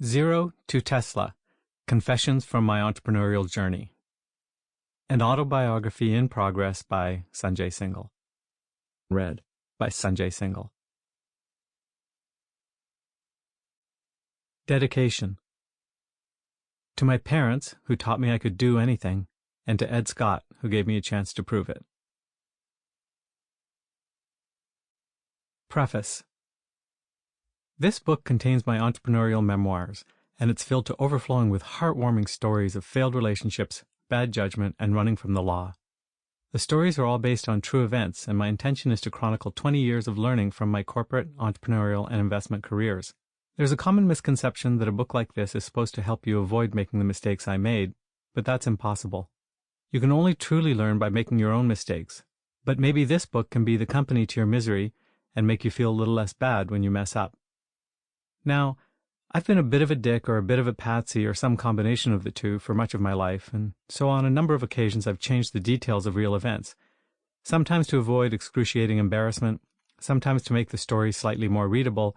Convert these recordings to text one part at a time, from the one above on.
Zero to Tesla, Confessions from My Entrepreneurial Journey. An autobiography in progress by Sanjay Singhal. Read by Sanjay Singhal. Dedication. To my parents, who taught me I could do anything, and to Ed Scott, who gave me a chance to prove it. Preface. This book contains my entrepreneurial memoirs, and it's filled to overflowing with heartwarming stories of failed relationships, bad judgment, and running from the law. The stories are all based on true events, and my intention is to chronicle 20 years of learning from my corporate, entrepreneurial, and investment careers. There's a common misconception that a book like this is supposed to help you avoid making the mistakes I made, but that's impossible. You can only truly learn by making your own mistakes, but maybe this book can be the company to your misery and make you feel a little less bad when you mess up. Now, I've been a bit of a dick or a bit of a patsy or some combination of the two for much of my life, and so on a number of occasions I've changed the details of real events, sometimes to avoid excruciating embarrassment, sometimes to make the story slightly more readable,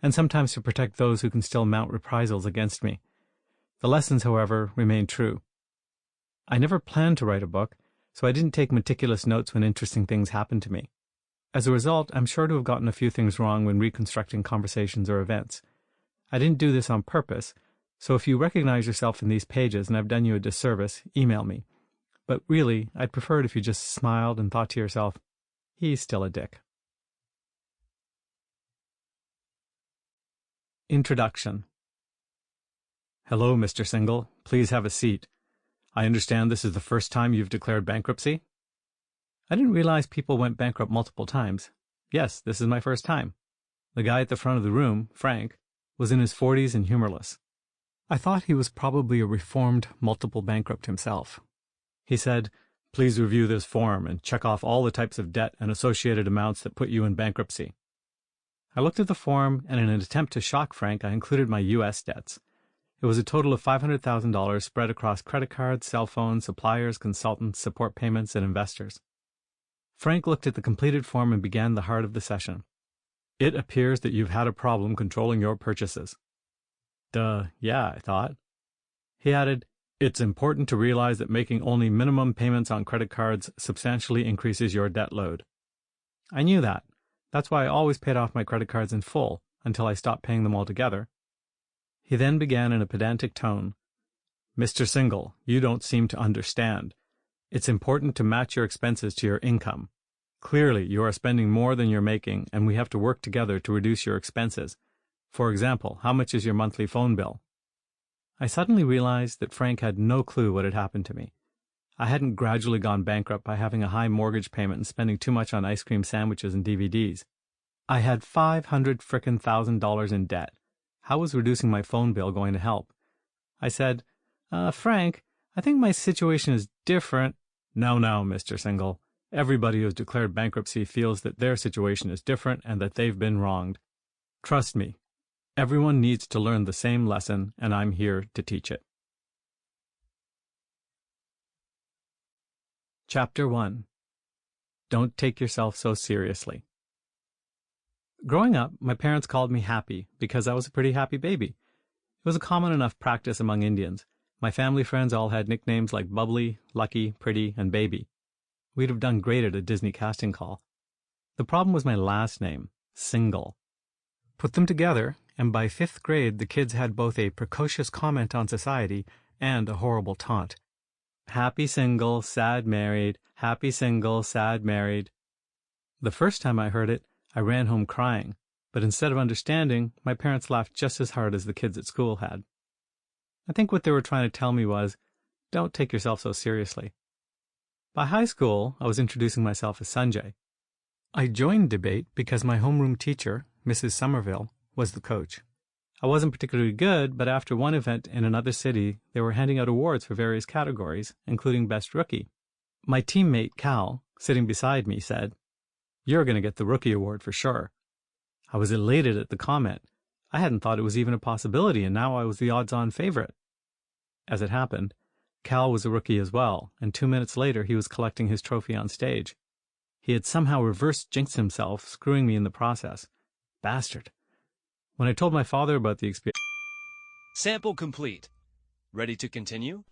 and sometimes to protect those who can still mount reprisals against me. The lessons, however, remain true. I never planned to write a book, so I didn't take meticulous notes when interesting things happened to me. As a result, I'm sure to have gotten a few things wrong when reconstructing conversations or events. I didn't do this on purpose, so if you recognize yourself in these pages and I've done you a disservice, email me. But really, I'd prefer it if you just smiled and thought to yourself, he's still a dick. Introduction. Hello, Mr. Singhal. Please have a seat. I understand this is the first time you've declared bankruptcy? I didn't realize people went bankrupt multiple times. Yes, this is my first time. The guy at the front of the room, Frank, was in his 40s and humorless. I thought he was probably a reformed multiple bankrupt himself. He said, "Please review this form and check off all the types of debt and associated amounts that put you in bankruptcy." I looked at the form, and in an attempt to shock Frank, I included my U.S. debts. It was a total of $500,000 spread across credit cards, cell phones, suppliers, consultants, support payments, and investors. Frank looked at the completed form and began the heart of the session. "It appears that you've had a problem controlling your purchases." Yeah, I thought. He added, "It's important to realize that making only minimum payments on credit cards substantially increases your debt load." I knew that. That's why I always paid off my credit cards in full, until I stopped paying them altogether. He then began in a pedantic tone, "Mr. Singhal, you don't seem to understand. It's important to match your expenses to your income. Clearly, you are spending more than you're making, and we have to work together to reduce your expenses. For example, how much is your monthly phone bill?" I suddenly realized that Frank had no clue what had happened to me. I hadn't gradually gone bankrupt by having a high mortgage payment and spending too much on ice cream sandwiches and DVDs. I had $500,000 in debt. How was reducing my phone bill going to help? I said, Frank, I think my situation is different." No, Mr. Singhal. Everybody who has declared bankruptcy feels that their situation is different and that they've been wronged. Trust me, everyone needs to learn the same lesson, and I'm here to teach it. Chapter 1. Don't take yourself so seriously. Growing up, my parents called me Happy because I was a pretty happy baby. It was a common enough practice among Indians. My family friends all had nicknames like Bubbly, Lucky, Pretty, and Baby. We'd have done great at a Disney casting call. The problem was my last name, Singhal. Put them together, and by 5th grade the kids had both a precocious comment on society and a horrible taunt. Happy single, sad married, happy single, sad married. The first time I heard it, I ran home crying, but instead of understanding, my parents laughed just as hard as the kids at school had. I think what they were trying to tell me was, don't take yourself so seriously. By high school, I was introducing myself as Sanjay. I joined debate because my homeroom teacher, Mrs. Somerville, was the coach. I wasn't particularly good, but after one event in another city, they were handing out awards for various categories, including Best Rookie. My teammate, Cal, sitting beside me, said, "You're going to get the Rookie Award for sure." I was elated at the comment. I hadn't thought it was even a possibility, and now I was the odds-on favorite. As it happened, Cal was a rookie as well, and 2 minutes later he was collecting his trophy on stage. He had somehow reverse jinxed himself, screwing me in the process. Bastard. When I told my father about the experience... Sample complete. Ready to continue?